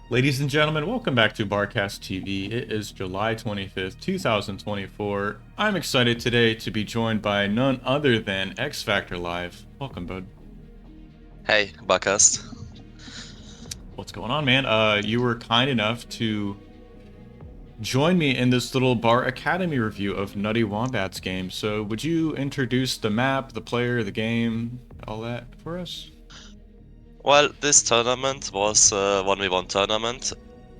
Ladies and gentlemen, welcome back to Barcast TV. It is July 25th, 2024. I'm excited today to be joined by none other than XFactorLive. Welcome, bud. Hey, Barcast. What's going on, man? You were kind enough to join me in this little Bar Academy review of Nutty Wombat's game. So, would you introduce the map, the player, the game, all that for us? Well, this tournament was a 1v1 tournament,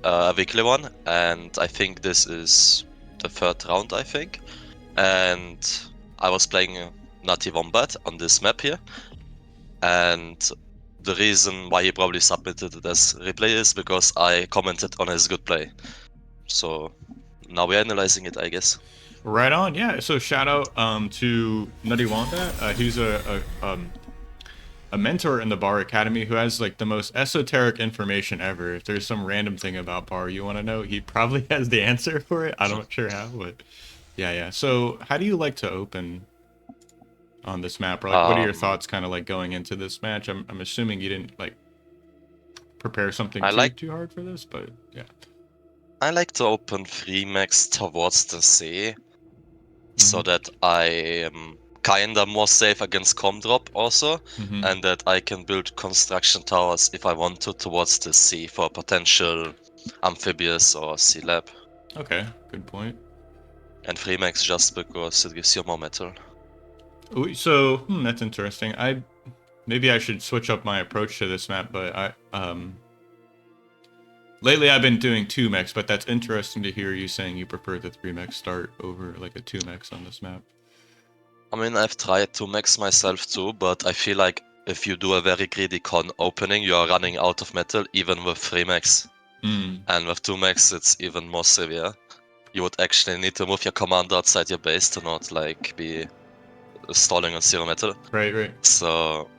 a weekly one, and I think this is the third round, I think. And I was playing Nutty Wombat on this map here, and the reason why he probably submitted it as replay is because I commented on his good play. So now we're analyzing it, I guess. Right on, yeah. So shout out to Nutty Wombat. He's a mentor in the Bar Academy who has like the most esoteric information ever. If there's some random thing about Bar you want to know, he probably has the answer for it. I'm not sure how, but yeah. So how do you like to open on this map? Or like, what are your Um, thoughts kind of like going into this match? I'm assuming you didn't like prepare something I like too hard for this, but yeah. I like to open free max towards the sea, so Mm-hmm. that I am kinda more safe against com drop also, Mm-hmm. and that I can build construction towers if I want to towards the sea for potential amphibious or sea lab. Okay, good point. And free max just because it gives you more metal. So that's interesting. Maybe I should switch up my approach to this map, but lately, I've been doing 2 mechs, but that's interesting to hear you saying you prefer the 3 mech start over like a 2 mechs on this map. I mean, I've tried to max myself too, but I feel like if you do a very greedy con opening, you are running out of metal even with 3 max. Mm. And with 2 max, it's even more severe. You would actually need to move your commander outside your base to not like be stalling on 0 metal. Right. So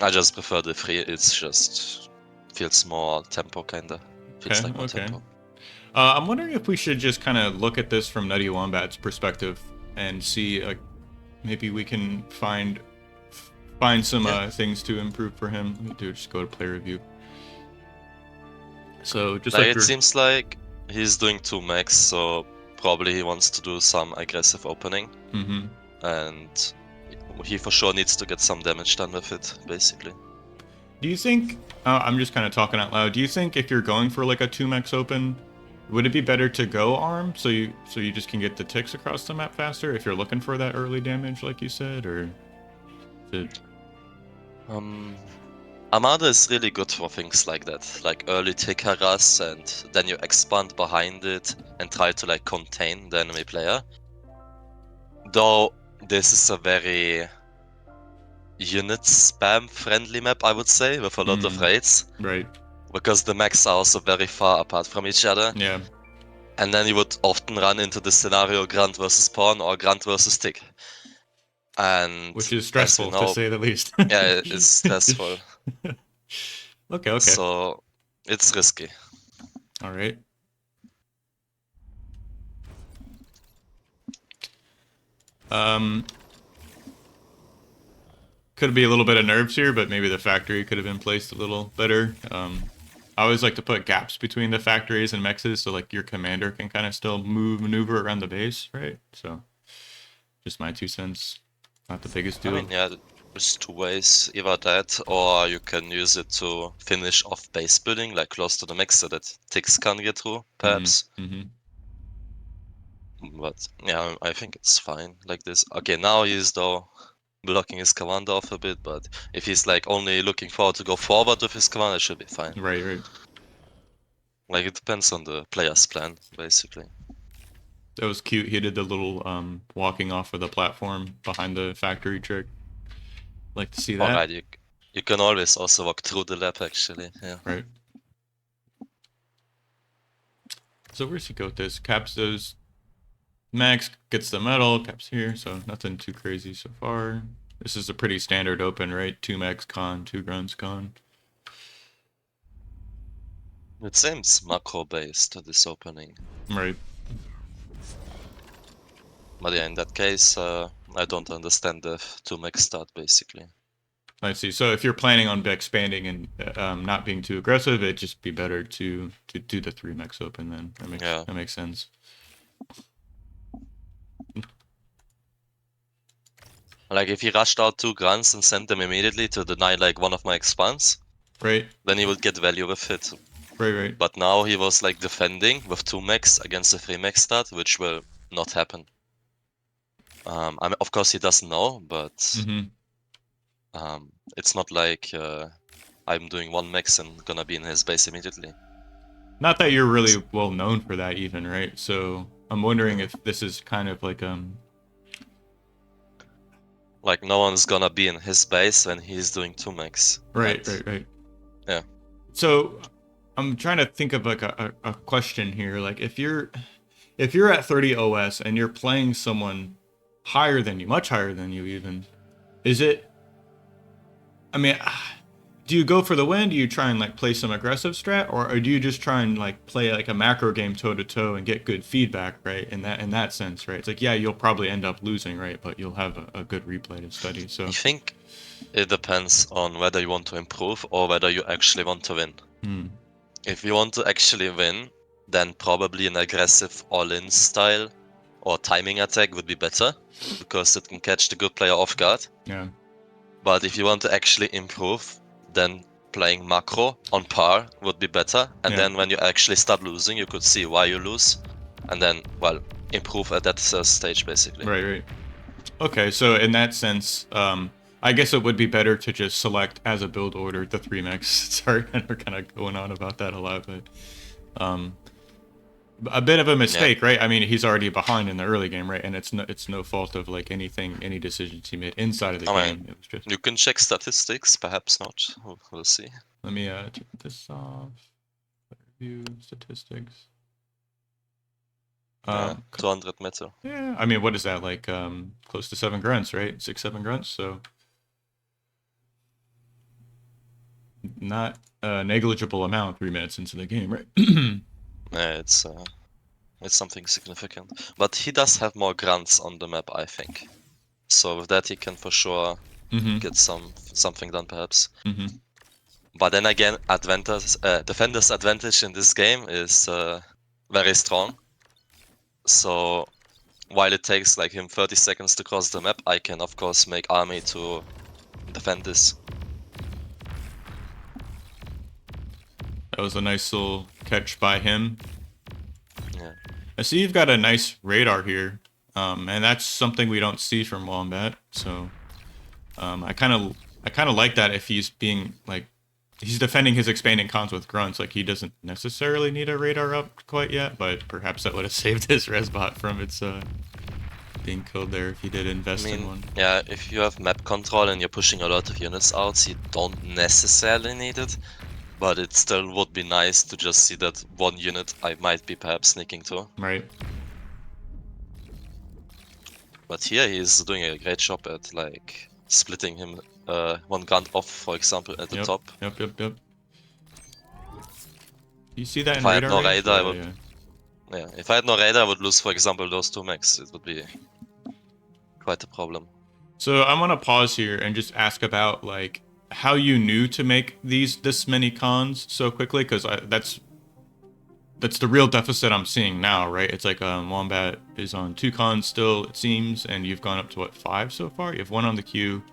I just prefer the free. It's just feels more tempo kinda. Feels like more Okay. tempo. I'm wondering if we should just kind of look at this from Nutty Wombat's perspective and see, maybe we can find some Yeah. things to improve for him. Let me just go to play review. So just Like like it your. seems like he's doing 2 max, so probably he wants to do some aggressive opening. Mm-hmm. And he for sure needs to get some damage done with it, basically. Do you think? I'm just kind of talking out loud. Do you think if you're going for like a 2 mechs open, would it be better to go arm so you just can get the ticks across the map faster if you're looking for that early damage, like you said, or? Is it... Um Armada is really good for things like that, like early tick harass, and then you expand behind it and try to like contain the enemy player. Though this is a very unit spam friendly map, I would say, with a lot of raids, Right. because the mechs are also very far apart from each other. Yeah. And then you would often run into the scenario Grunt versus Pawn or Grunt versus Tick. And Which is as we stressful to know, say the least. yeah, it's stressful. Okay. So it's risky. All right. Um, could be a little bit of nerves here, but maybe the factory could have been placed a little better. I always like to put gaps between the factories and mexes so like your commander can kind of still maneuver around the base, right? So just my 2 cents. Not the biggest I deal. mean, yeah, there's two ways. Either that, or you can use it to finish off base building, like close to the mech, so that ticks can't get through, perhaps. Mm-hmm. But yeah, I think it's fine like this. Okay, now he's though blocking his commander off a bit, but if he's like only looking forward to go forward with his commander, it should be fine. Right. Like it depends on the player's plan, basically. That was cute. He did the little walking off of the platform behind the factory trick. Like to see that. Alright, you can always also walk through the lab actually, yeah. Right. So where's he go with this? Caps those. Max gets the medal. Caps here. So nothing too crazy so far. This is a pretty standard open, right? 2 max con, 2 grunts con. It seems macro based, this opening. Right. But yeah, in that case, I don't understand the 2 max start basically. I see. So if you're planning on expanding and not being too aggressive, it'd just be better to do the 3 mechs open then. Yeah. That makes sense. Like if he rushed out 2 grunts and sent them immediately to deny like one of my expands, Right. then he would get value with it. Right. But now he was like defending with 2 mechs against a 3 mech start, which will not happen. I mean, of course he doesn't know, but Mm-hmm. it's not like I'm doing 1 mechs and gonna be in his base immediately. Not that you're really well known for that even, right? So I'm wondering if this is kind of like no one's gonna be in his base when he's doing 2 mechs. right. Yeah. So I'm trying to think of like a question here. Like if you're at 30 OS and you're playing someone higher than you, much higher than you even, is it, I mean, do you go for the win? Do you try and like play some aggressive strat, or do you just try and like play like a macro game toe to toe and get good feedback, right? In that sense, right? It's like, yeah, you'll probably end up losing, right? But you'll have a good replay to study. So I think it depends on whether you want to improve or whether you actually want to win. If you want to actually win, then probably an aggressive all-in style or timing attack would be better, because it can catch the good player off guard. yeah, But if you want to actually improve, then playing macro on par would be better. And Yeah. then when you actually start losing, you could see why you lose, and then, well, improve at that stage, basically. right. Okay, so in that sense, I guess it would be better to just select as a build order the 3 mechs. Sorry, we're kind of going on about that a lot, but a bit of a mistake, right? I mean, he's already behind in the early game, right? And it's no fault of like any decisions he made inside of the game. It was just. You can check statistics, perhaps not. We'll see. Let me turn this off. View statistics. 200 metal. Yeah, I mean, what is that like? Close to 7 grunts, right? 6, 7 grunts. So not a negligible amount 3 minutes into the game, right? It's something significant. But he does have more grunts on the map, I think. So with that, he can for sure get something done, perhaps. But then again, defender's advantage in this game is very strong. So while it takes like him 30 seconds to cross the map, I can of course make army to defend this. That was a nice little catch by him. Yeah. I see you've got a nice radar here, and that's something we don't see from Wombat. So I kind of like that if he's being like he's defending his expanding cons with grunts. Like he doesn't necessarily need a radar up quite yet, but perhaps that would have saved his resbot from its being killed there if he did invest in one. Yeah, if you have map control and you're pushing a lot of units out, you don't necessarily need it. But it still would be nice to just see that one unit I might be perhaps sneaking to. Right. But here he's doing a great job at like splitting him one grunt off, for example, at the top. Yep. You see that if in I had radar? no radar, I would. Yeah, if I had no radar, I would lose, for example, those 2 mechs. It would be quite a problem. So I want to pause here and just ask about like how you knew to make this many cons so quickly, because that's the real deficit I'm seeing now, right? It's like Wombat is on 2 cons still, it seems, and you've gone up to what, 5 so far? You have 1 on the queue,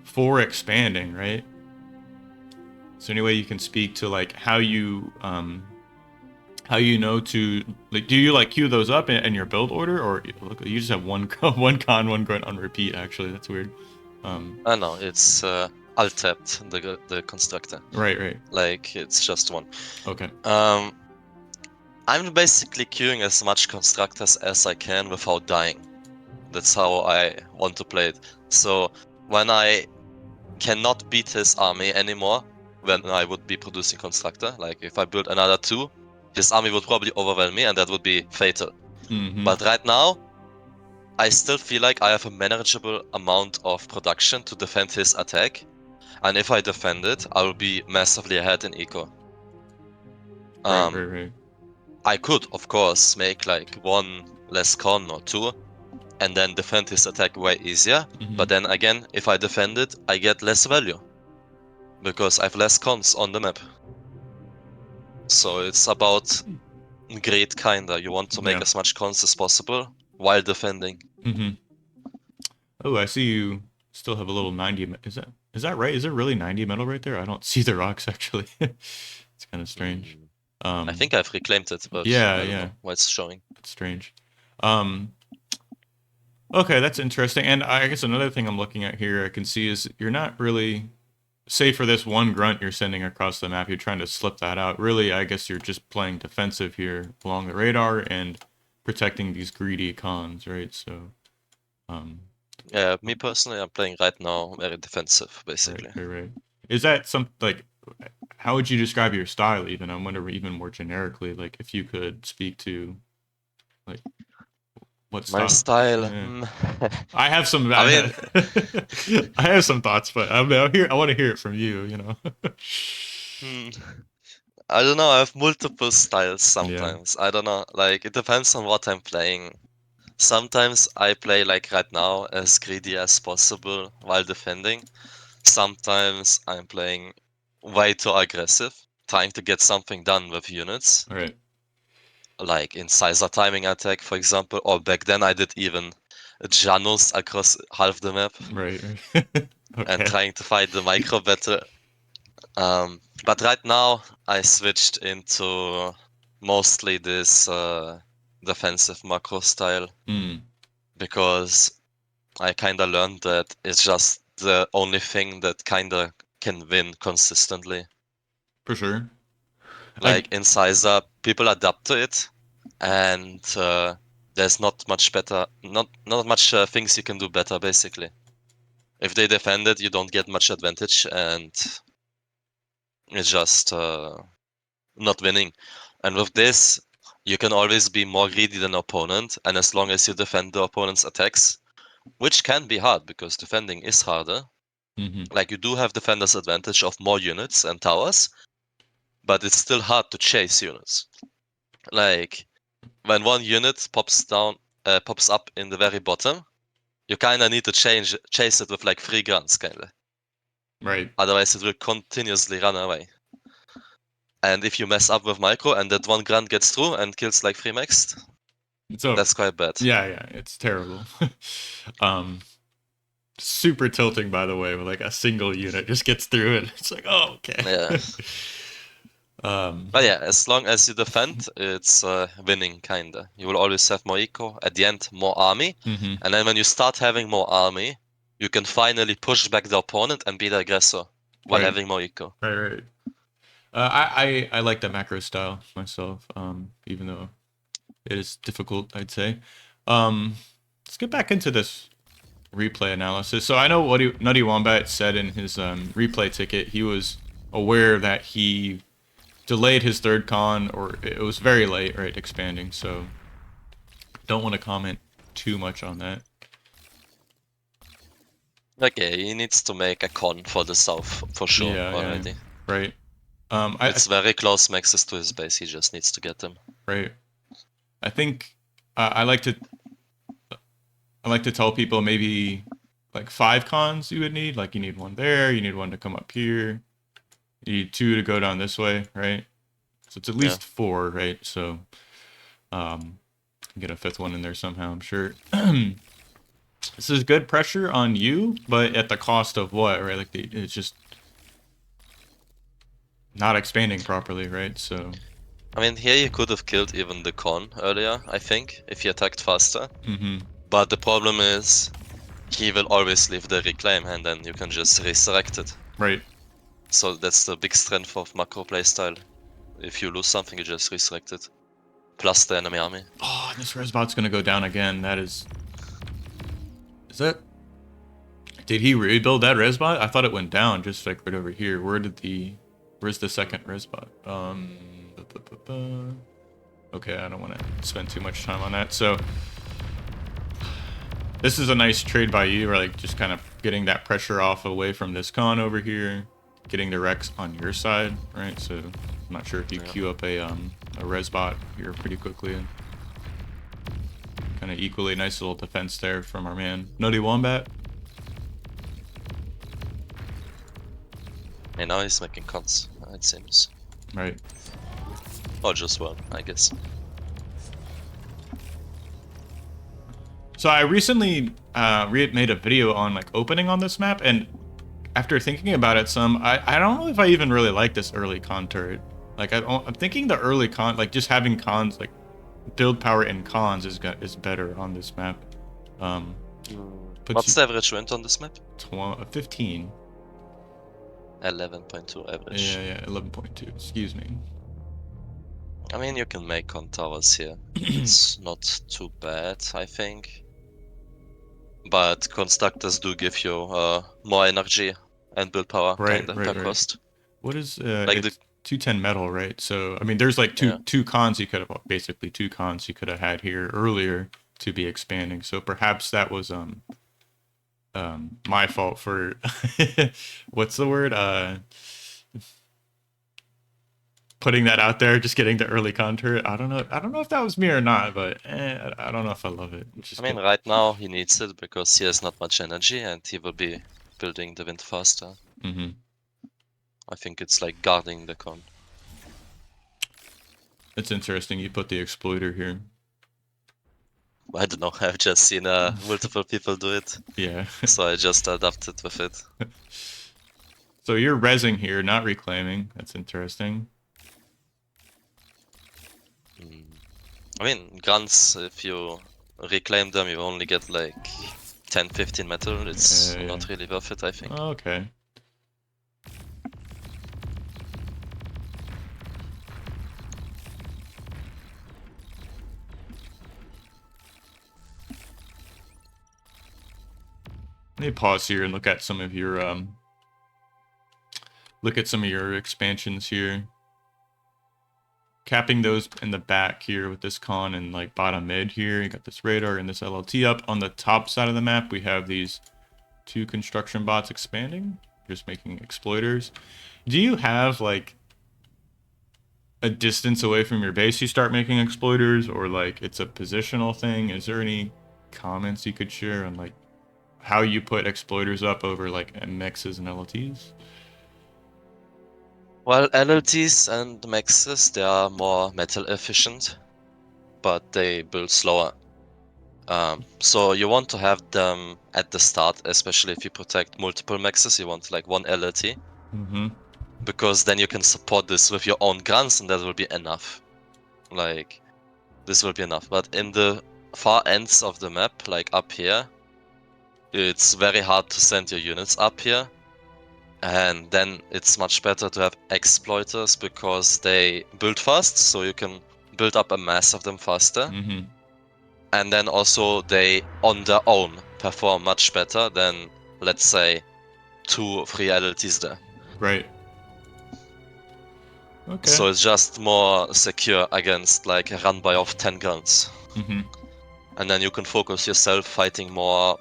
4 expanding, right? So any way you can speak to like how you know to like, do you like queue those up in your build order, or look, you just have one con, one grunt on repeat? Actually, that's weird. No, it's alt tapped the constructor. Right. Like it's just one. Okay. I'm basically queuing as much constructors as I can without dying. That's how I want to play it. So when I cannot beat his army anymore, when I would be producing constructor, like if I build another 2, his army would probably overwhelm me and that would be fatal. But right now, I still feel like I have a manageable amount of production to defend his attack. And if I defend it, I will be massively ahead in eco. Right. I could, of course, make like 1 less con or 2, and then defend his attack way easier. Mhm. But then again, if I defend it, I get less value because I have less cons on the map. So it's about greed, kinda. You want to make Yeah. as much cons as possible while defending. Mm-hmm. Oh, I see you still have a little 90. Is that right? Is it really 90 metal right there? I don't see the rocks actually. It's kind of strange. I think I've reclaimed it, but Yeah, I don't yeah, know why it's showing. that's strange. Um, okay, that's interesting. And I guess another thing I'm looking at here, I can see is you're not really, say for this one grunt you're sending across the map, you're trying to slip that out. Really, I guess you're just playing defensive here along the radar and protecting these greedy cons, right? So, Yeah, me personally, I'm playing right now very defensive, right, basically. right. Is that some like? How would you describe your style? Even I wonder, even more generically, like if you could speak to, like what My style? style, Yeah. I have some. I mean, I have some thoughts, but I want to hear it from you. You know. hmm, I don't know. I have multiple styles Yeah. sometimes. I don't know. Like it depends on what I'm playing. Sometimes I play like right now as greedy as possible while defending. Sometimes I'm playing way too aggressive, trying to get something done with units, All right. like in Sizer timing attack, for example. Or back then I did even Janus across half the map Right. Right. and Okay. trying to fight the micro battle. But right now I switched into mostly this defensive macro style Mm, because I kinda learned that it's just the only thing that kinda can win consistently. for sure. I Like in Sizer, people adapt to it, and there's not much better, not much things you can do better. Basically, if they defend it, you don't get much advantage, and it's just not winning. And with this, you can always be more greedy than opponent, and as long as you defend the opponent's attacks, which can be hard because defending is harder. mm-hmm. Like you do have defender's advantage of more units and towers, but it's still hard to chase units. Like when one unit pops up in the very bottom, you kinda need to chase it with like 3 guns, kinda. Right. Otherwise, it will continuously run away. And if you mess up with micro and that one gun gets through and kills like 3 mechs, It's over. that's quite bad. Yeah. Yeah. It's terrible. um. Super tilting, by the way, with like a single unit just gets through it. It's like, oh, okay. Yeah. um. But yeah, as long as you defend, it's winning kinda. You will always have more eco. At the end, more army. Mm-hmm. And then when you start having more army, you can finally push back the opponent and be the aggressor while Right. having more eco. Right. Right. I like the macro style myself. Even though it is difficult, I'd say. Let's get back into this replay analysis. So I know what Nutty Wombat said in his replay ticket. He was aware that he delayed his third con, or it was very late, right, expanding. So don't want to comment too much on that. Okay, he needs to make a con for the south for sure Yeah, yeah, already. right. It's very close maxes to his base. He just needs to get them. Right. I think I like to tell people maybe like 5 cons you would need. Like you need one there, you need one to come up here, you need 2 to go down this way, right? So it's at least 4, right? So get a 5th one in there somehow, I'm sure. This is good pressure on you, but at the cost of what, right? Like it's just not expanding properly, right? So I mean, here you could have killed even the con earlier, I think, if he attacked faster. mm-hmm. But the problem is, he will always leave the reclaim, and then you can just resurrect it. Right. So that's the big strength of macro playstyle. If you lose something, you just resurrect it. Plus the enemy army. Oh, and this resbot's gonna go down again. That is... Is that... Did he rebuild that resbot? I thought it went down just like right over here. Where's the second resbot? Okay, I don't want to spend too much time on that. So this is a nice trade by you, or like just kind of getting that pressure off away from this con over here, getting the Rex on your side, right? So I'm not sure if you queue up a resbot here pretty quickly. kind of equally. Nice little defense there from our man Nutty Wombat. And now he's making cons, it seems. Right. Or just one, I guess. So I recently made a video on like opening on this map, and after thinking about it some, I don't know if I even really like this early con turret. Like I'm thinking the early con, like just having cons, like build power in cons is better on this map. What's the average win on this map? 15. 11.2 average. Yeah, 11.2. Excuse me. I mean, you can make con towers here. It's not too bad, I think. But constructors do give you more energy and build power kind of per cost. What is like it's 210 metal, right? So I mean, there's like two cons you could have, basically two cons you could have had here earlier to be expanding. So perhaps that was my fault for what's the word, putting that out there, just getting the early contour. I don't know if that was me or not, but I don't know if I love it. I mean, right now he needs it because he has not much energy and he will be building the wind faster. I think it's like guarding the con. It's interesting you put the exploiter here. I don't know, I've just seen multiple people do it. Yeah. So I just adapted with it. So you're rezzing here, not reclaiming. That's interesting. I mean, guns, if you reclaim them, you only get like 10-15 metal. It's not really worth it, I think. Oh, okay. Let me pause here and look at some of your expansions here. Capping those in the back here with this con and like bottom mid here. You got this radar and this LLT up. On the top side of the map, we have these two construction bots expanding, just making exploiters. Do you have like a distance away from your base you start making exploiters, or like it's a positional thing? Is there any comments you could share on like how you put exploiters up over like MXs and LLTs? Well, LLTs and Maxes, they are more metal efficient, but they build slower. So you want to have them at the start, especially if you protect multiple Maxes, you want like one LLT. Because then you can support this with your own guns and that will be enough. Like, this will be enough. But in the far ends of the map, like up here, it's very hard to send your units up here. And then it's much better to have exploiters because they build fast, so you can build up a mass of them faster. And then also they, on their own, perform much better than, let's say, 2 or 3 LLTs there. Right. Okay. So it's just more secure against like a run-by of 10 guns. And then you can focus yourself fighting more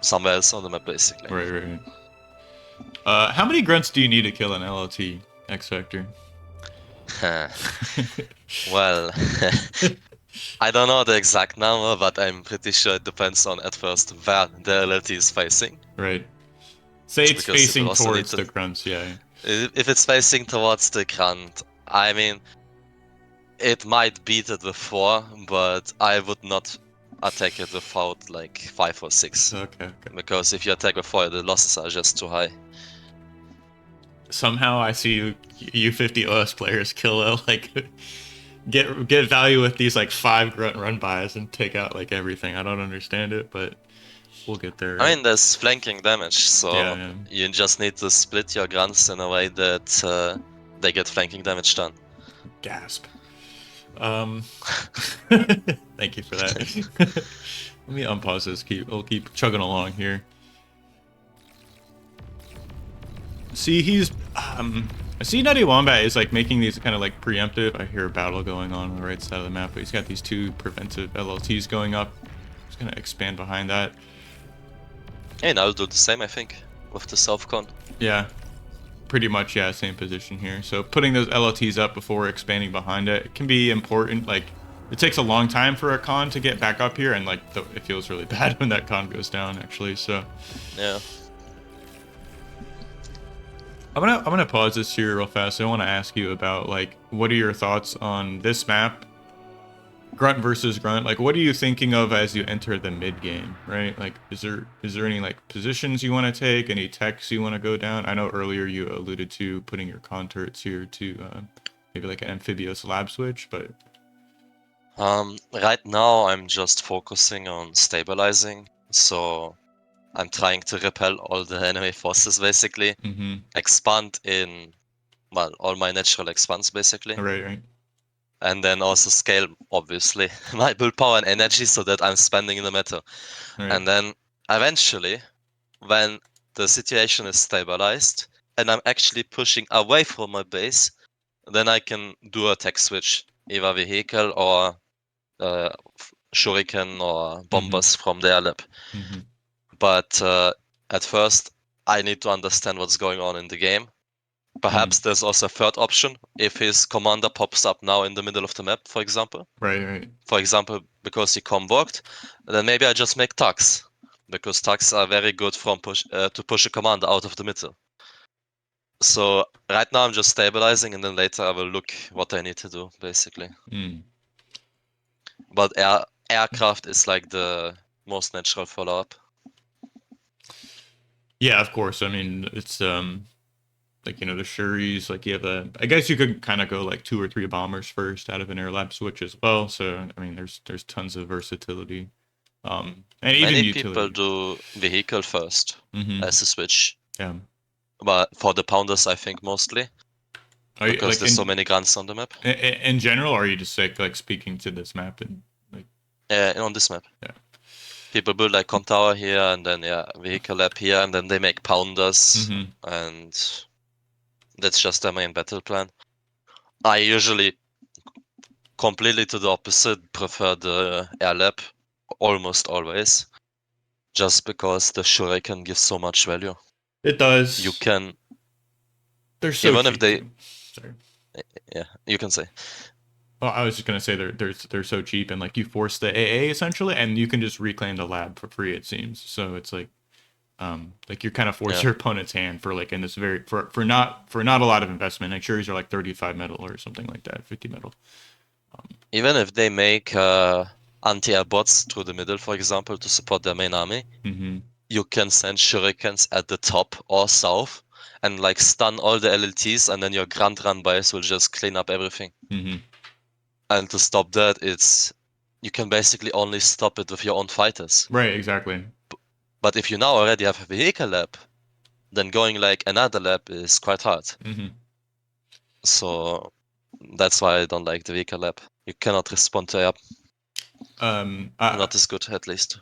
somewhere else on the map, basically. Right. How many grunts do you need to kill an LLT, XFactor? Well, I don't know the exact number, but I'm pretty sure it depends on at first where the LLT is facing. Right. Say it's facing towards the grunts, yeah. If it's facing towards the grunt, I mean, it might beat it with 4, but I would not attack it without like 5 or 6. Okay. Because if you attack with 4, the losses are just too high. Somehow I see U50 OS players kill like get value with these like 5 grunt run-bys and take out like everything. I don't understand it, but we'll get there. Right? I mean, there's flanking damage, so you just need to split your grunts in a way that they get flanking damage done. Gasp. Thank you for that. Let me unpause this. We'll keep chugging along here. See, he's I see Nutty Wombat is like making these kind of like preemptive. I hear a battle going on the right side of the map, but he's got these 2 preventive LLTs going up. He's gonna expand behind that. And I'll do the same, I think, with the South Con. Yeah, pretty much, same position here. So putting those LLTs up before expanding behind it can be important. Like, it takes a long time for a con to get back up here, and like it feels really bad when that con goes down, actually. So Yeah. I'm gonna pause this here real fast. I want to ask you about like what are your thoughts on this map, grunt versus grunt? Like, what are you thinking of as you enter the mid game, right? Like, is there any like positions you want to take, any techs you want to go down? I know earlier you alluded to putting your con turrets here to maybe like an amphibious lab switch, but Right now I'm just focusing on stabilizing, so I'm trying to repel all the enemy forces basically, expand in, well, all my natural expands basically, right, and then also scale, obviously, my willpower and energy so that I'm spending in the meta. right. And then eventually, when the situation is stabilized and I'm actually pushing away from my base, then I can do a tech switch, either vehicle or shuriken or bombers from the airlab. Mm-hmm. But at first, I need to understand what's going on in the game. Perhaps there's also a third option if his commander pops up now in the middle of the map, for example. Right. For example, because he comboed, then maybe I just make tugs, because tugs are very good from to push a commander out of the middle. So right now I'm just stabilizing, and then later I will look what I need to do, basically. But aircraft is like the most natural follow-up. Yeah, of course. I mean, it's like the Shuris, like you have I guess you could kind of go like 2 or 3 bombers first out of an air lab switch as well. So I mean, there's tons of versatility, and even Many people utility. do vehicle first as a switch, Yeah. but for the pounders I think mostly, Are you because like there's so many grunts on the map. in general, or are you just like speaking to this map and like On this map. yeah. People build like com tower here, and then vehicle lab here, and then they make pounders, and that's just their main battle plan. I usually completely to the opposite prefer the air lab almost always, just because the shuriken gives so much value. It You does. can, They're so even if cheap they, too. Sorry. you can say. Well, I was just gonna say they're so cheap, and like you force the AA essentially, and you can just reclaim the lab for free. It seems so. It's like you're kind of force Yeah. your opponent's hand for like in this very for not a lot of investment. Like sure, are like 35 metal or something like that, 50 metal. Even if they make anti-air bots through the middle, for example, to support their main army, you can send shurikens at the top or south and like stun all the LLTs, and then your grunt run bys will just clean up everything. And to stop that, you can basically only stop it with your own fighters. Right, exactly. But if you now already have a vehicle lab, then going like another lab is quite hard. So that's why I don't like the vehicle lab. You cannot respond to air. Not as good, at least.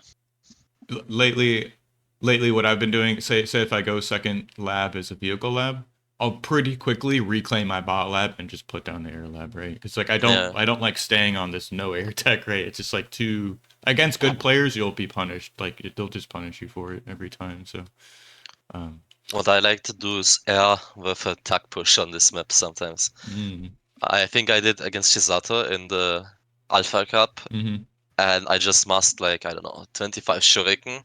Lately, what I've been doing, say if I go second lab as a vehicle lab, I'll pretty quickly reclaim my bot lab and just put down the air lab, right? Because like I don't like staying on this no air tech, right? It's just like too against good players, you'll be punished. Like they'll just punish you for it every time. So what I like to do is air with a tag push on this map sometimes. I think I did against Chisato in the Alpha Cup, and I just masked like, I don't know, 25 Shuriken,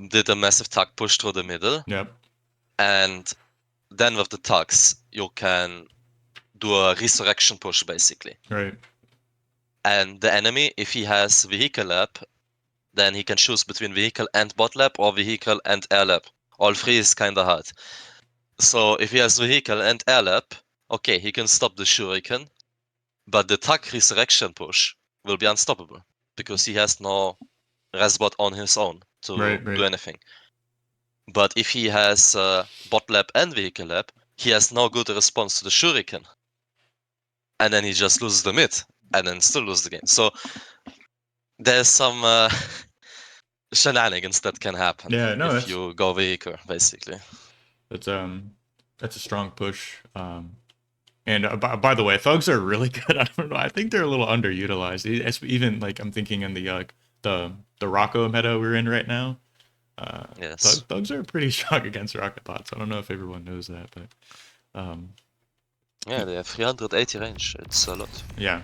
did a massive tag push through the middle. Yep. And then with the tugs, you can do a resurrection push basically. Right. And the enemy, if he has vehicle lab, then he can choose between vehicle and bot lab or vehicle and air lab. All three is kinda hard. So if he has vehicle and air lab, okay, he can stop the shuriken, but the tag resurrection push will be unstoppable because he has no resbot on his own to do anything. But if he has bot lab and vehicle lab, he has no good response to the shuriken, and then he just loses the mid, and then still lose the game. So there's some shenanigans that can happen if you go vehicle, basically. That's a strong push. And by the way, thugs are really good. I don't know. I think they're a little underutilized. Even like I'm thinking in the Rocco meta we're in right now. Yes. Thugs are pretty strong against rocket bots. I don't know if everyone knows that, but yeah, they have 380 range. It's a lot. Yeah.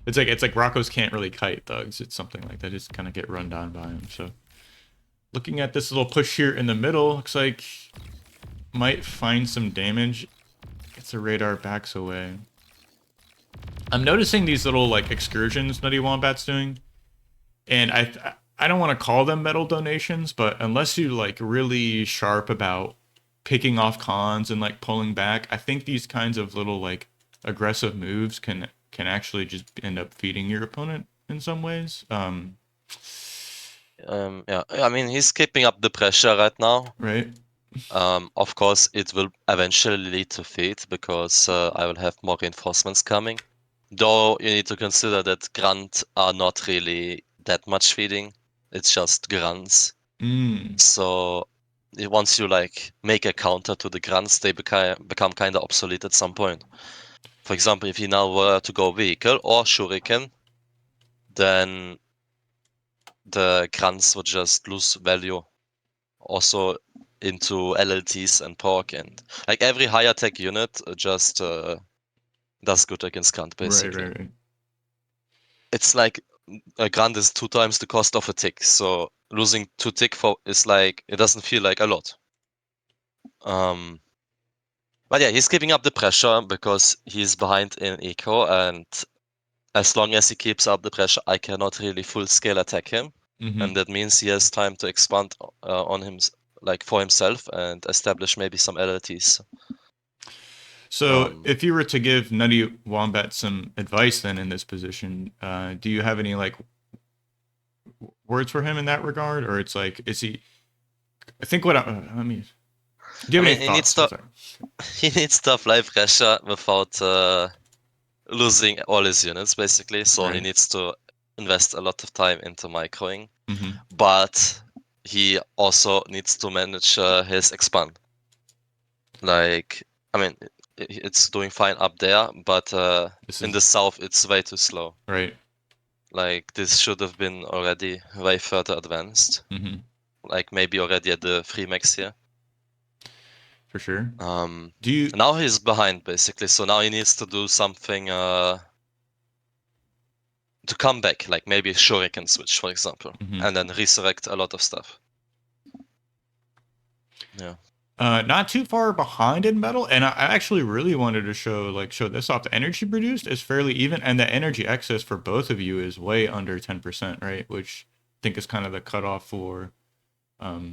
It's like Rocco's can't really kite thugs. It's something like that. Just kind of get run down by him. So looking at this little push here in the middle, looks like might find some damage. Gets a radar, backs away. I'm noticing these little like excursions Nutty Wombat's doing, and I don't want to call them metal donations, but unless you like really sharp about picking off cons and like pulling back, I think these kinds of little like aggressive moves can actually just end up feeding your opponent in some ways. Yeah, I mean, he's keeping up the pressure right now. Right. Of course, it will eventually lead to feed because I will have more reinforcements coming. Though you need to consider that grunt are not really that much feeding. It's just grunts. Mm. So once you like make a counter to the grunts, they become kind of obsolete at some point. For example, if you now were to go vehicle or shuriken, then the grunts would just lose value. Also into LLTs and pork, and like every higher tech unit just does good against grunt basically. Right. It's like a grunt is 2 times the cost of a tick, so losing 2 tick for is like it doesn't feel like a lot. But yeah, he's keeping up the pressure because he's behind in eco, and as long as he keeps up the pressure, I cannot really full scale attack him, and that means he has time to expand on him, like for himself, and establish maybe some LLTs. So, if you were to give Nutty Wombat some advice then in this position, do you have any like words for him in that regard, or it's like, is he? I think what let me. Do you have any He thoughts? needs to he needs to apply pressure without losing all his units basically. So he needs to invest a lot of time into microing, but he also needs to manage his expand. Like, I mean, it's doing fine up there, but in the south it's way too slow. Right. Like this should have been already way further advanced. Like maybe already at the free max here. For sure. Do you now he's behind basically, so now he needs to do something to come back, like maybe Shuriken switch, for example, and then resurrect a lot of stuff. Yeah. Not too far behind in metal, and I actually really wanted to show this off. The energy produced is fairly even, and the energy excess for both of you is way under 10%, right? Which I think is kind of the cutoff for.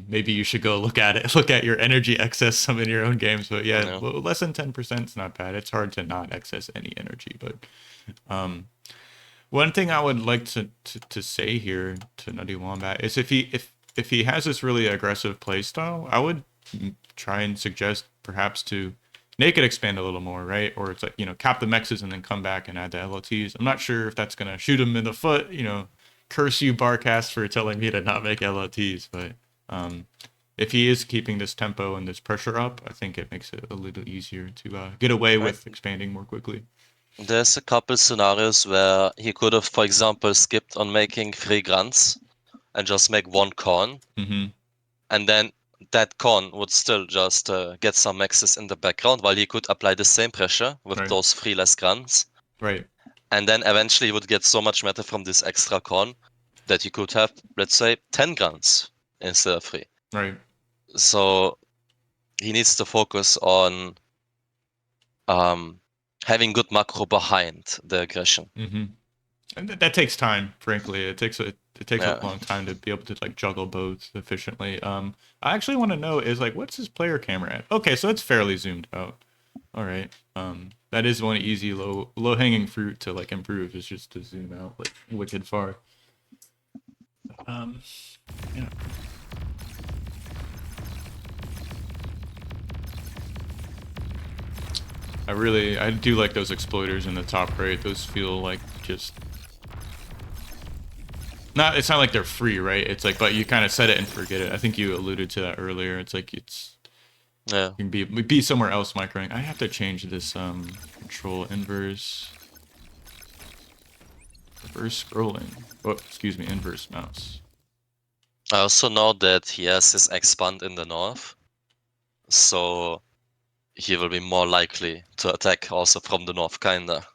Maybe you should go look at it, look at your energy excess some in your own games. But yeah, less than 10% is not bad. It's hard to not excess any energy, but one thing I would like to say here to Nutty Wombat is if he has this really aggressive play style, I would try and suggest perhaps to naked expand a little more, right? Or it's like, cap the mexes and then come back and add the LLTs. I'm not sure if that's gonna shoot him in the foot, curse you Barcast for telling me to not make LLTs, but if he is keeping this tempo and this pressure up, I think it makes it a little easier to get away with expanding more quickly. There's a couple scenarios where he could have, for example, skipped on making 3 grunts and just make 1 corn. And then that corn would still just get some maxes in the background while he could apply the same pressure with those 3 less grunts. Right. And then eventually he would get so much meta from this extra corn that he could have, let's say, 10 grunts instead of 3. Right. So he needs to focus on having good macro behind the aggression. And that takes time, frankly. It takes a long time to be able to like juggle both efficiently. I actually want to know is like what's his player camera at? Okay, so it's fairly zoomed out. All right. That is one easy low hanging fruit to like improve is just to zoom out like wicked far. Yeah. I do like those exploiters in the top right. Those feel like just it's not like they're free, right? It's like, but you kind of set it and forget it. I think you alluded to that earlier. It's like you can be somewhere else microing. I have to change this control inverse scrolling. Oh, excuse me, inverse mouse. I also know that he has his expand in the north, so he will be more likely to attack also from the north, kinda.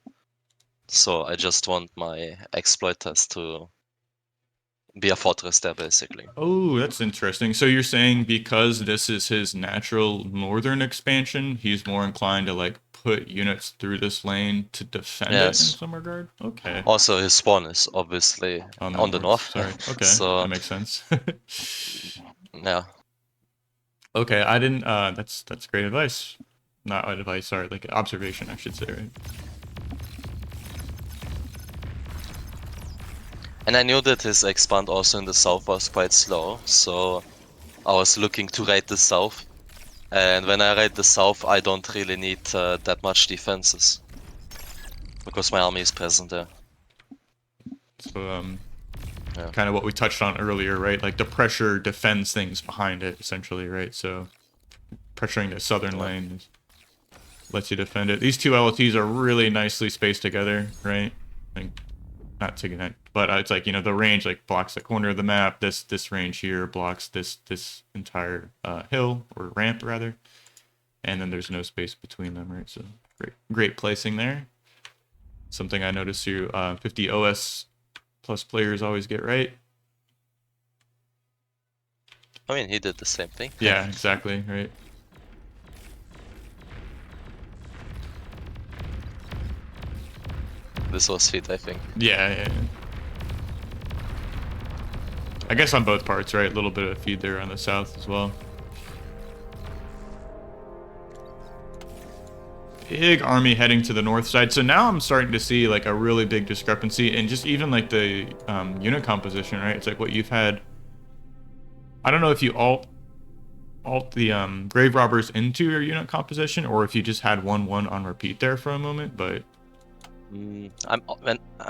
So I just want my exploiters to be a fortress there, basically. Oh, that's interesting. So you're saying because this is his natural northern expansion, he's more inclined to like put units through this lane to defend it in Yes. some regard? Okay. Also, his spawn is obviously On the on the north. north. Sorry. Okay. So That makes sense. yeah. Okay, I didn't that's great advice. Not advice, sorry, like observation I should say, right? And I knew that his expand also in the south was quite slow, so I was looking to raid the south. And when I raid the south, I don't really need that much defenses. Because my army is present there. So Yeah. kind of what we touched on earlier, right? Like the pressure defends things behind it essentially, right? So pressuring the southern lane lets you defend it. These two LOTs are really nicely spaced together, right? Like not together, but it's like, you know, the range like blocks the corner of the map. This range here blocks this entire hill or ramp rather, and then there's no space between them, right? So great placing there. Something I noticed you 50 OS plus players always get right. I mean, he did the same thing. Yeah, exactly, right. This was feat, I think. Yeah. I guess on both parts, right? A little bit of feed there on the south as well. Big army heading to the north side. So now I'm starting to see like a really big discrepancy in just even like the unit composition, right? It's like what you've had. I don't know if you alt the grave robbers into your unit composition or if you just had 1-1 on repeat there for a moment, but I'm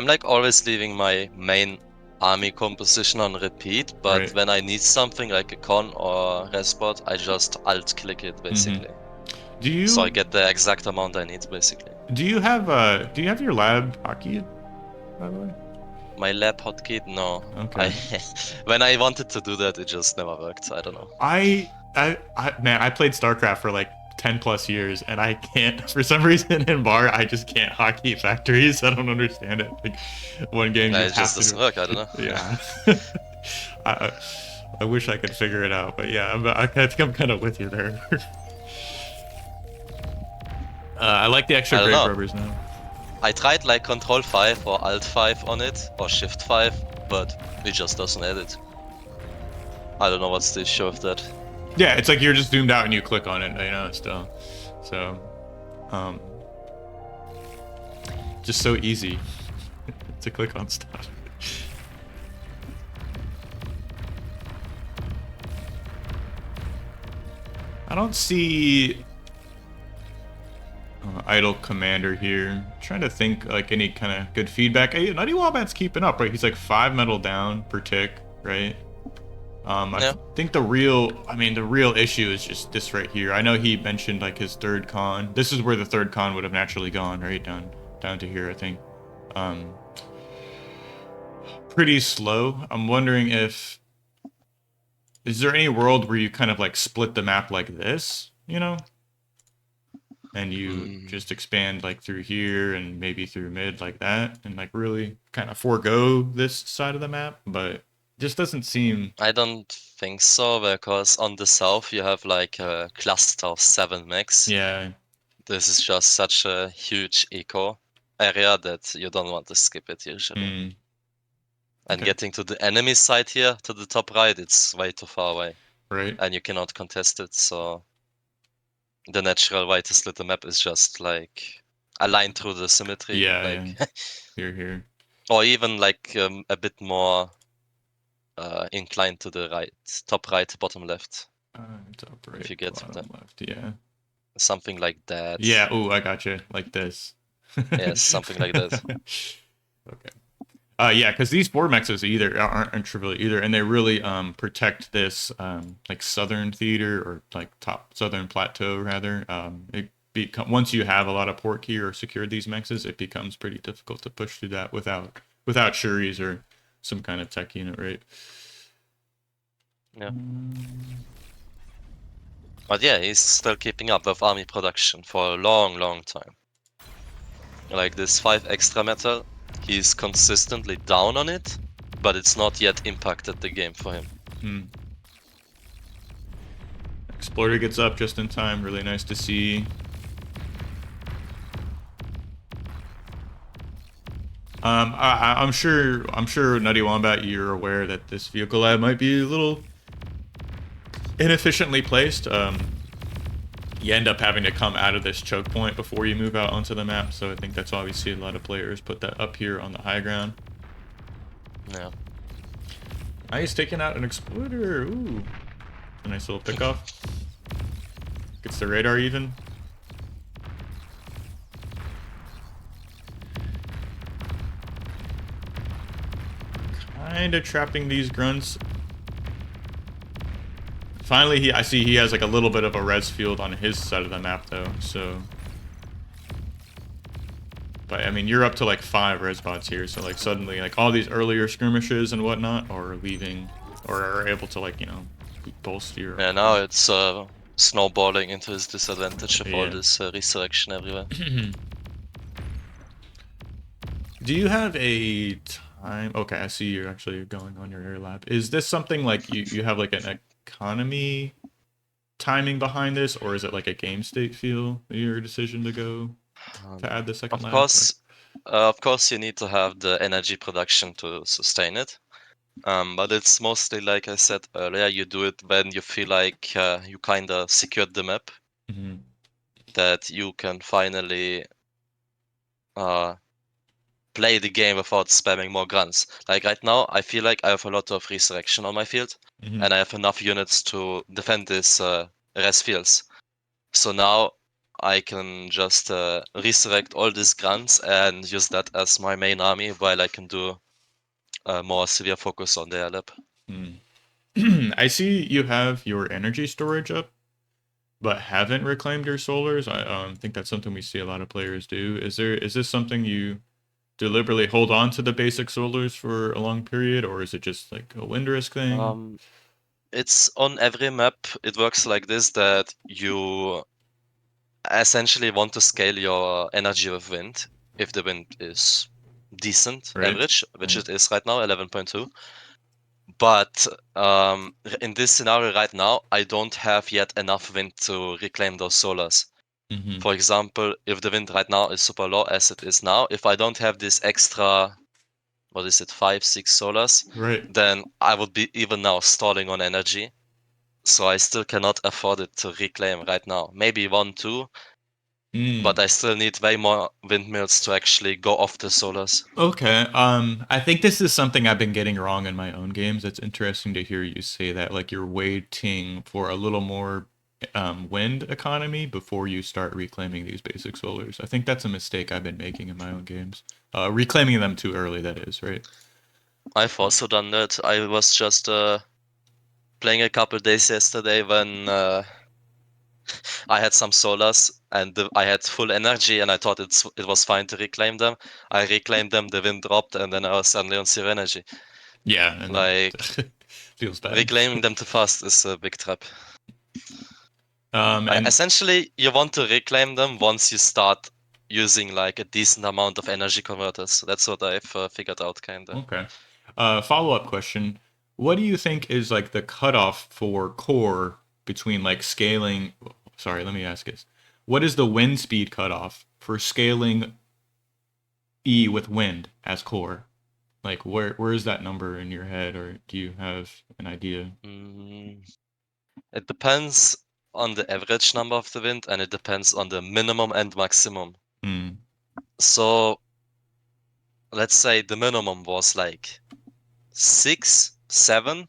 like always leaving my main army composition on repeat, but right. when I need something like a con or respot, I just alt click it basically. Do you So I get the exact amount I need basically. do you have your lab hotkey, by the way? My lab hotkey, no. Okay. When I wanted to do that, it just never worked. I don't know. Man, I played StarCraft for like 10 plus years and I can't, for some reason in bar, I just can't hotkey factories. I don't understand it. Like one game you It have just to doesn't do. work, I don't know. Yeah. I, I wish I could figure it out, but yeah, I think I'm kind of with you there. I like the extra I don't grave know. rubbers now. I tried like Control 5 or Alt 5 on it, or Shift 5, but it just doesn't edit. I don't know what's the issue of that. Yeah, it's like you're just zoomed out and you click on it, you know, still. So, just so easy to click on stuff. I don't see idle commander here. I'm trying to think like any kind of good feedback. Hey, Nutty Wombat's keeping up, right? He's like 5 metal down per tick, right? I think the real issue is just this right here. I know he mentioned like his third con. This is where the third con would have naturally gone, right? Down to here, I think. Pretty slow. I'm wondering is there any world where you kind of like split the map like this, you know? And you just expand like through here and maybe through mid like that and like really kind of forego this side of the map, but just doesn't seem. I don't think so, because on the south you have like a cluster of 7 mechs. Yeah. This is just such a huge eco area that you don't want to skip it usually. And Okay. getting to the enemy side here, to the top right, it's way too far away. Right. And you cannot contest it, so the natural way to split the map is just like a line through the symmetry. Yeah, like yeah. Here. Or even like a bit more inclined to the right, top right, bottom left. Top right, if you get bottom left, yeah. Something like that. Yeah, oh, I gotcha. Like this. Yes, something like that. Okay. Yeah, because these 4 mexes aren't trivial either, and they really protect this like southern theater or like top southern plateau rather. Once you have a lot of port key or secured these mexes, it becomes pretty difficult to push through that without Shuris or some kind of tech unit, right? Yeah. But yeah, he's still keeping up with army production for a long, long time. like this 5 extra metal, he's consistently down on it, but it's not yet impacted the game for him. Hmm. Explorer gets up just in time. Really nice to see. I'm sure, Nutty Wombat, you're aware that this vehicle lab might be a little inefficiently placed. You end up having to come out of this choke point before you move out onto the map, so I think that's why we see a lot of players put that up here on the high ground. Yeah. Nice, taking out an exploiter. Ooh, a nice little pickoff. Gets the radar even. Kinda trapping these grunts. Finally, I see he has like a little bit of a res field on his side of the map though, so. But I mean, you're up to like 5 res bots here, so like suddenly like all these earlier skirmishes and whatnot are leaving, or are able to like, you know, bolster your. Yeah, now it's snowballing into his disadvantage of all Yeah. this resurrection everywhere. Do you have a time? Okay, I see you're actually going on your air lap. Is this something like you have like an economy timing behind this, or is it like a game state feel, your decision to go to add the second lap? Of course, you need to have the energy production to sustain it. But it's mostly, like I said earlier, you do it when you feel like you kind of secured the map, Mm-hmm. that you can finally play the game without spamming more grunts. Like right now, I feel like I have a lot of resurrection on my field, Mm-hmm. and I have enough units to defend this res fields. So now I can just resurrect all these grunts and use that as my main army, while I can do more severe focus on the airlap. I see you have your energy storage up, but haven't reclaimed your solars. I think that's something we see a lot of players do. Is this something you deliberately hold on to the basic solars for a long period, or is it just like a wind risk thing? It's on every map. It works like this, that you essentially want to scale your energy with wind if the wind is decent, Right. average, which Right. it is right now, 11.2. But in this scenario right now, I don't have yet enough wind to reclaim those solars. Mm-hmm. For example, if the wind right now is super low as it is now, if I don't have this extra, what is it, 5, 6 solars, Right. then I would be even now stalling on energy. So I still cannot afford it to reclaim right now. Maybe 1, 2, but Mm. I still need way more windmills to actually go off the solars. Okay. I think this is something I've been getting wrong in my own games. It's interesting to hear you say that, like you're waiting for a little more wind economy before you start reclaiming these basic solars. I think that's a mistake I've been making in my own games. Reclaiming them too early, that is, right? I've also done that. I was just playing a couple days yesterday when I had some solars and I had full energy, and I thought it was fine to reclaim them. I reclaimed them, the wind dropped, and then I was suddenly on zero energy. Yeah, and then Like, feels bad. reclaiming them too fast is a big trap. And Essentially, you want to reclaim them once you start using like a decent amount of energy converters. That's what I've figured out, kinda. okay. Follow-up question. What do you think is like the cutoff for core between like scaling? Sorry, let me ask this. What is the wind speed cutoff for scaling E with wind as core? Like where is that number in your head, or do you have an idea? Mm, it depends on the average number of the wind, and it depends on the minimum and maximum. Hmm. So let's say the minimum was like 6, 7,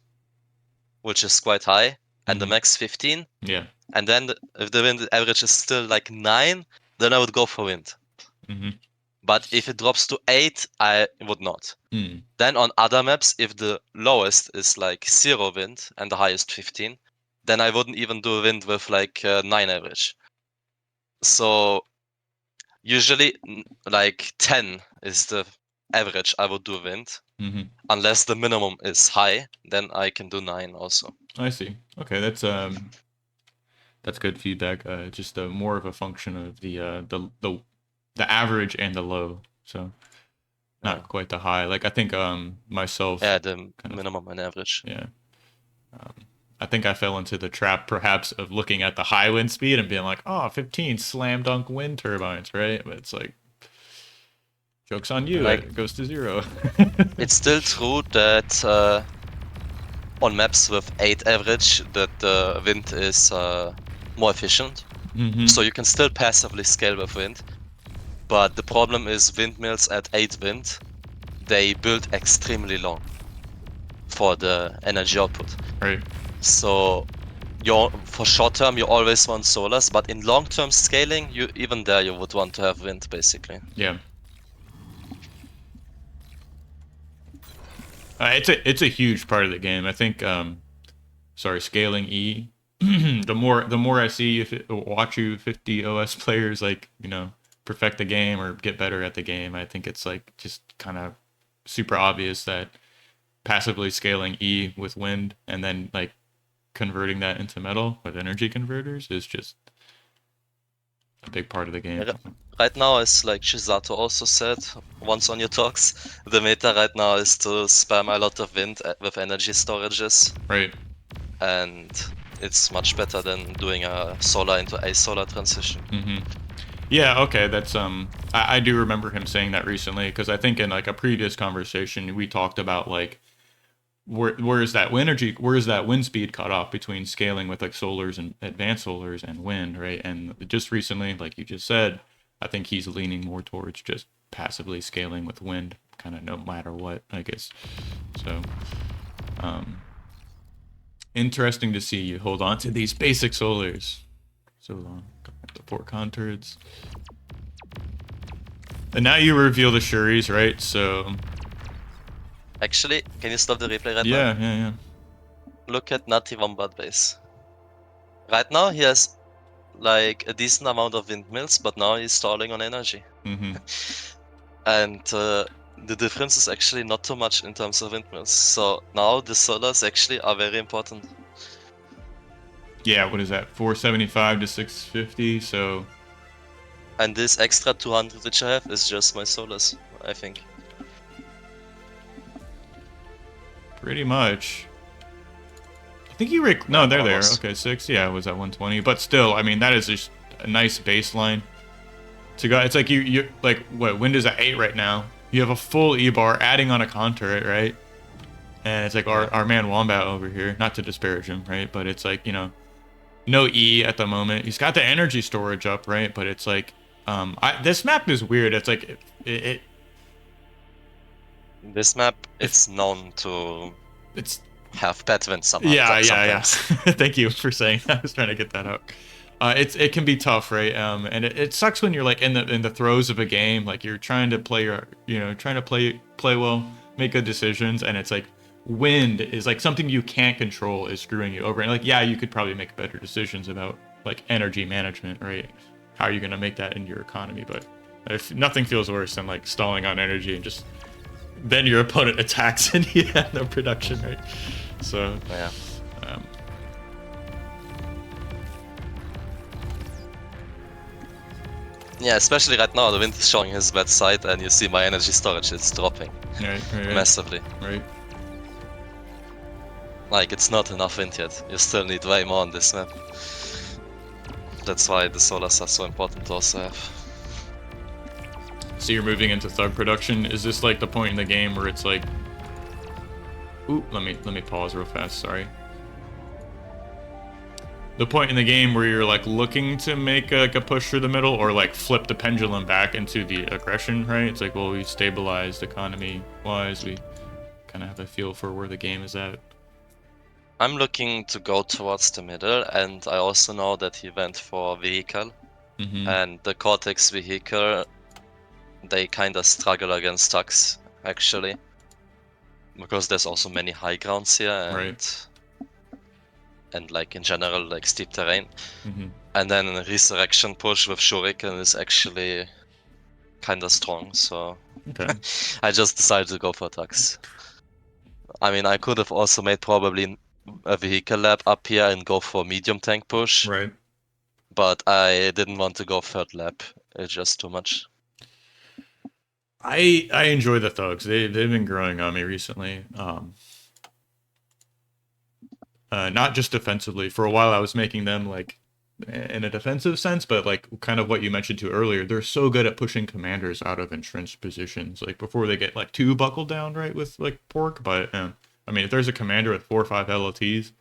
which is quite high, and the Mm-hmm. max 15. Yeah. And then if the wind average is still like 9, then I would go for wind. Mm-hmm. But if it drops to 8, I would not. Mm. Then on other maps, if the lowest is like 0 wind and the highest 15, then I wouldn't even do wind with like 9 average. So usually like 10 is the average I would do wind. Mm-hmm. Unless the minimum is high, then I can do 9 also. I see. Okay, that's good feedback. Just more of a function of the the average and the low. So Yeah, not quite the high. Like I think myself yeah, the kind of minimum and average. yeah. Um, I think I fell into the trap perhaps of looking at the high wind speed and being like, oh, 15 slam dunk wind turbines, right? But it's like joke's on you. Like, It goes to zero. it's still true that on maps with 8 average, that the wind is more efficient. hmm So you can still passively scale with wind. But the problem is windmills at 8 wind, they build extremely long for the energy output. Right. So for short term you always want solars, but in long term scaling, you even there you would want to have wind basically. Yeah. It's a huge part of the game. I think sorry, scaling E. the more I see if watch you 50 OS players like, perfect the game or get better at the game, I think it's like just kind of super obvious that passively scaling E with wind and then like converting that into metal with energy converters is just a big part of the game. Right now, as like Shizato also said once on your talks, the meta right now is to spam a lot of wind with energy storages, Right. and it's much better than doing a solar into a solar transition. hmm Yeah, okay, that's I do remember him saying that recently because I think in like a previous conversation we talked about like where is that wind speed cut off between scaling with like solars and advanced solars and wind, right? And just recently, like you just said, I think he's leaning more towards just passively scaling with wind, kind of no matter what, I guess. So, um, interesting to see you hold on to these basic solars so long. The four contours. And now you reveal the Shuris, right? So Actually, can you stop the replay right now? yeah. Look at Nati Wombat base. Right now he has like a decent amount of windmills, but now he's stalling on energy. hmm And the difference is actually not too much in terms of windmills. So now the solars actually are very important. Yeah, what is that? 475 to 650. So And this extra 200 which I have is just my solars, I think. pretty much. I think you no, they're there. Almost. Okay, 6. Yeah, it was at 120. But still, I mean, that is just a nice baseline to go. It's like you like what wind is at 8 right now. You have a full E bar adding on a contour, right? And it's like our man Wombat over here. Not to disparage him, right? But it's like no E at the moment. He's got the energy storage up, right? But it's like this map is weird. It's like it This map, it's known to it's have bad wind yeah. sometimes. Thank you for saying that. I was trying to get that out. It can be tough, right? And it sucks when you're like in the throes of a game, like you're trying to play your, trying to play well, make good decisions, and it's like wind is like something you can't control is screwing you over. And like, yeah, you could probably make better decisions about like energy management, right? How are you gonna make that in your economy? But if nothing feels worse than like stalling on energy and just then your opponent attacks and you have no production, right? So Yeah. um, Yeah, especially right now, the wind is showing his bad side, and you see my energy storage is dropping right. massively. Right. Like, it's not enough wind yet. You still need way more on this map. That's why the solars are so important to also have. So you're moving into thug production. Is this like the point in the game where it's like, ooh, let me pause real fast. Sorry. The point in the game where you're like looking to make a push through the middle or like flip the pendulum back into the aggression, right? It's like, well, we stabilized economy wise. We kind of have a feel for where the game is at. I'm looking to go towards the middle, and I also know that he went for vehicle. Mm-hmm. And the Cortex vehicle, they kinda struggle against tugs, actually. Because there's also many high grounds here, Right. and like in general, like steep terrain. Mm-hmm. And then a resurrection push with Shuriken is actually kinda strong, so Okay. I just decided to go for tugs. I mean, I could have also made probably a vehicle lab up here and go for medium tank push, Right. but I didn't want to go third lap. It's just too much. I enjoy the thugs. They've been growing on me recently. Not just defensively. For a while, I was making them like in a defensive sense, but like kind of what you mentioned to earlier, they're so good at pushing commanders out of entrenched positions, like before they get like too buckled down, right, with like pork. But I mean, if there's a commander with 4 or 5 LOTs,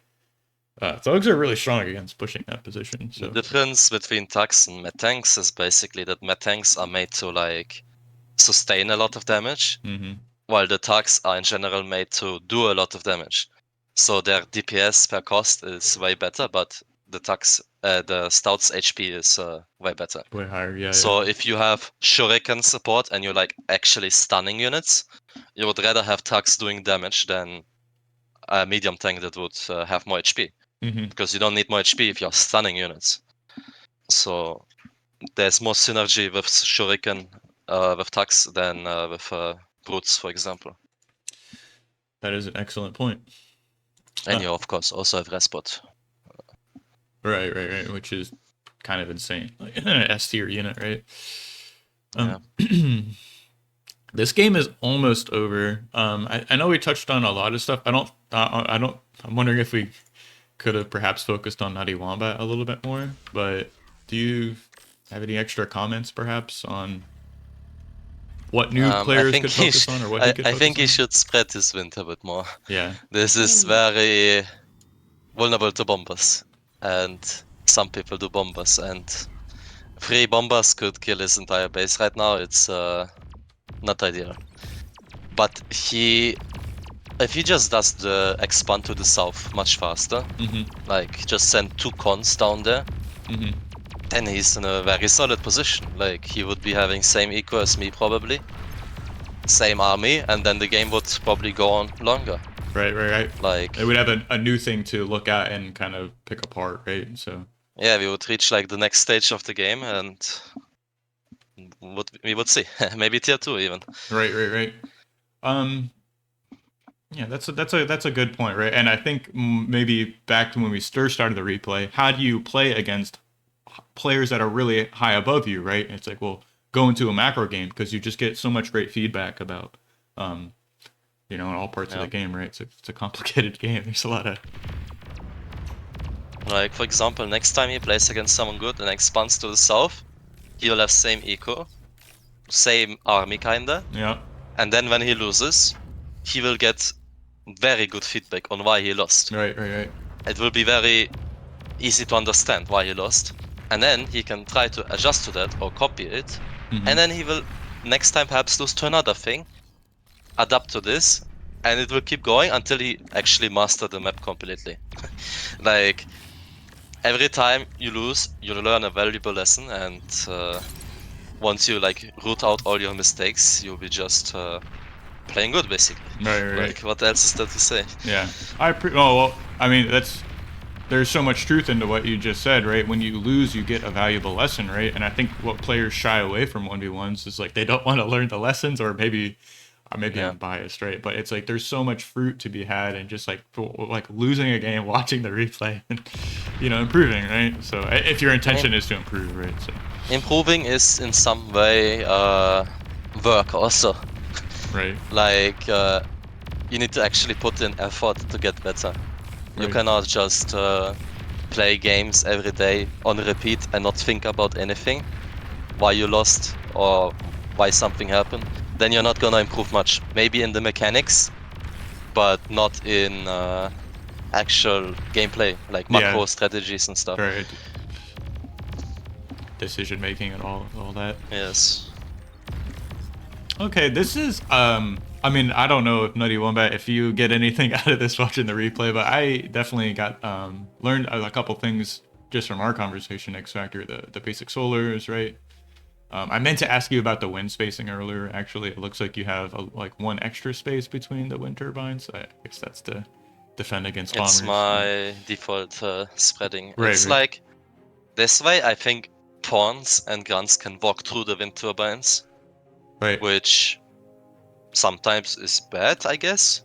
thugs are really strong against pushing that position. The So difference between tanks and med tanks is basically that med tanks are made to like sustain a lot of damage, while the tugs are in general made to do a lot of damage. So their DPS per cost is way better, but the stout's HP is way better. way higher, yeah, So yeah. if you have shuriken support and you're like actually stunning units, you would rather have tugs doing damage than a medium tank that would have more HP, because you don't need more HP if you're stunning units. So there's more synergy with shuriken with tugs than with brutes, for example. That is an excellent point. And you of course also have respot. Right, which is kind of insane, like an S tier unit, right? Yeah. This game is almost over. I know we touched on a lot of stuff. I don't. I'm wondering if we could have perhaps focused on Nutty Wombat a little bit more. But do you have any extra comments, perhaps, on what new I players think could focus on, or what he could I focus think he on? should spread his wind a bit more. Yeah. This is very vulnerable to bombers, and some people do bombers, and 3 bombers could kill his entire base right now. It's not ideal. But if he just does the expand to the south much faster, like just send 2 cons down there, then he's in a very solid position. Like he would be having same eco as me probably, same army, and then the game would probably go on longer. Right. Like It would have a new thing to look at and kind of pick apart, right? So yeah, we would reach like the next stage of the game, and we would see maybe tier 2 even. right. Yeah, that's a good point, right? And I think maybe back to when we first started the replay, how do you play against players that are really high above you, right? It's like, well, go into a macro game because you just get so much great feedback about, in all parts of the game, right? It's a complicated game. There's a lot of Like for example, next time he plays against someone good and expands to the south, he'll have same eco, same army kinda. yeah. And then when he loses, he will get very good feedback on why he lost. Right. It will be very easy to understand why he lost. And then he can try to adjust to that or copy it. And then he will next time perhaps lose to another thing, adapt to this, and it will keep going until he actually master the map completely. Like every time you lose, you learn a valuable lesson, and once you like root out all your mistakes, you'll be just playing good, basically. Right. Like, what else is there to say? Yeah. Well, I mean, there's so much truth into what you just said, right? When you lose, you get a valuable lesson, right? And I think what players shy away from 1v1s is like they don't want to learn the lessons, or maybe I'm biased, right? But it's like there's so much fruit to be had, and just like losing a game, watching the replay, and improving, right? So if your intention is to improve, right? So improving is in some way work also. Right. Like you need to actually put in effort to get better. You cannot just play games every day on repeat and not think about anything, why you lost or why something happened. Then you're not gonna improve much. Maybe in the mechanics, but not in actual gameplay, like macro strategies and stuff. Right. Decision making and all that. Yes. Okay, this is I mean, I don't know if Nutty Wombat, if you get anything out of this watching the replay, but I definitely got learned a couple things just from our conversation. X Factor, the basic solars, right? I meant to ask you about the wind spacing earlier. Actually, it looks like you have like one extra space between the wind turbines. I guess that's to defend against bombers. It's my default spreading. Right, It's like this way. I think pawns and guns can walk through the wind turbines, right? Which sometimes is bad, I guess.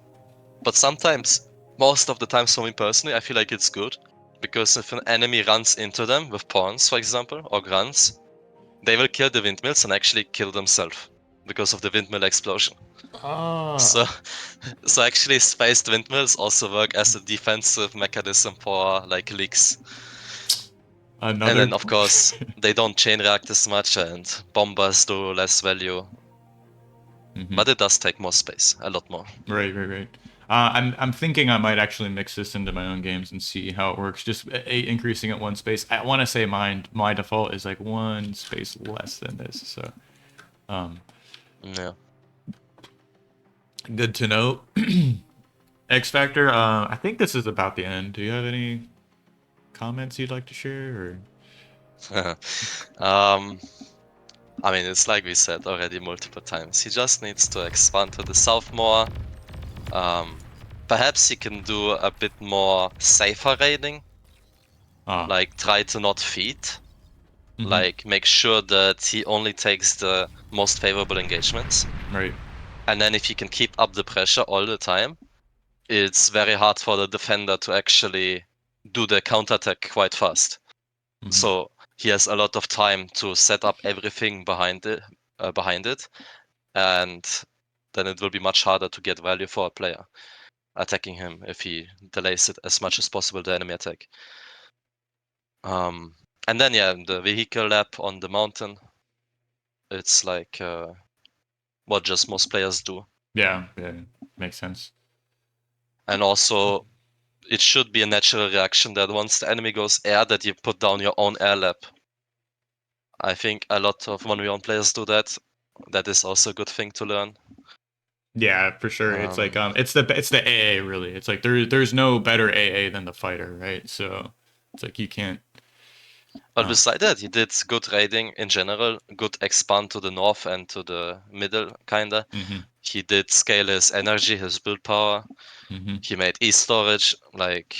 But sometimes, most of the time for me personally, I feel like it's good. Because if an enemy runs into them with pawns, for example, or grunts, they will kill the windmills and actually kill themselves. because of the windmill explosion. Ah, So, so actually, spaced windmills also work as a defensive mechanism for like leaks. And another. then, of course, they don't chain react as much, and bombers do less value. Mhm. But it does take more space, a lot more. Right, right, right. I'm thinking I might actually mix this into my own games and see how it works. Just increasing it one space. I want to say my default is like one space less than this. So, um, Yeah. good to know. X Factor. I think this is about the end. Do you have any comments you'd like to share? Or um, I mean, it's like we said already multiple times. He just needs to expand to the south more. Perhaps he can do a bit more safer raiding, ah, like try to not feed, mm-hmm. like make sure that he only takes the most favorable engagements. Right. And then if he can keep up the pressure all the time, it's very hard for the defender to actually do the counterattack quite fast. Mm-hmm. So he has a lot of time to set up everything behind it, and then it will be much harder to get value for a player attacking him if he delays it as much as possible, the enemy attack. And then yeah, the vehicle lap on the mountain, it's like what just most players do. Yeah, yeah, makes sense. And also it should be a natural reaction that once the enemy goes air, that you put down your own air lap. I think a lot of 1v1 players do that. That is also a good thing to learn. Yeah, for sure. It's like Um, it's the AA really. It's like there's no better AA than the fighter, right? So it's like you can't. but Uh, beside that, he did good raiding in general, good expand to the north and to the middle, kinda. mm-hmm, He did scale his energy, his build power. mm-hmm. He made e-storage, like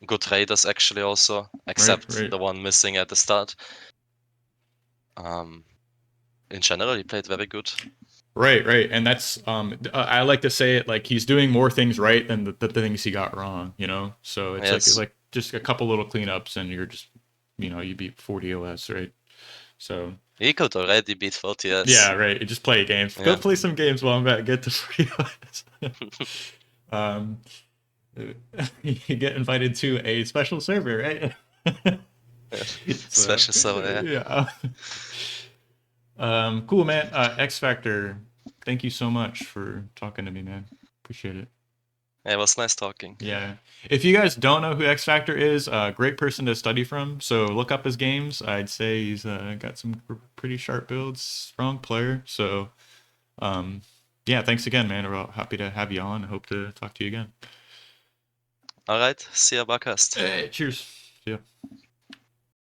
good raiders actually also, Right, except right. the one missing at the start. Um, in general, he played very good. Right, right, and that's I like to say it like he's doing more things right than the things he got wrong, you know. So it's Yes, like just a couple little cleanups and you're just you beat 40 OS, right? So he could already beat 40s. yeah, right. You just play games. Go Yeah. play some games while I'm back. Get to 40 OS. um, you get invited to a special server, right? So Special server, yeah. yeah. Cool, man. X Factor, thank you so much for talking to me, man. Appreciate it. Yeah, it was nice talking. Yeah. If you guys don't know who X Factor is, great person to study from. So look up his games. I'd say he's got some pretty sharp builds, strong player. So, um, yeah, thanks again, man. We're happy to have you on. Hope to talk to you again. Alright, see ya, Barcast. Hey, cheers. See ya.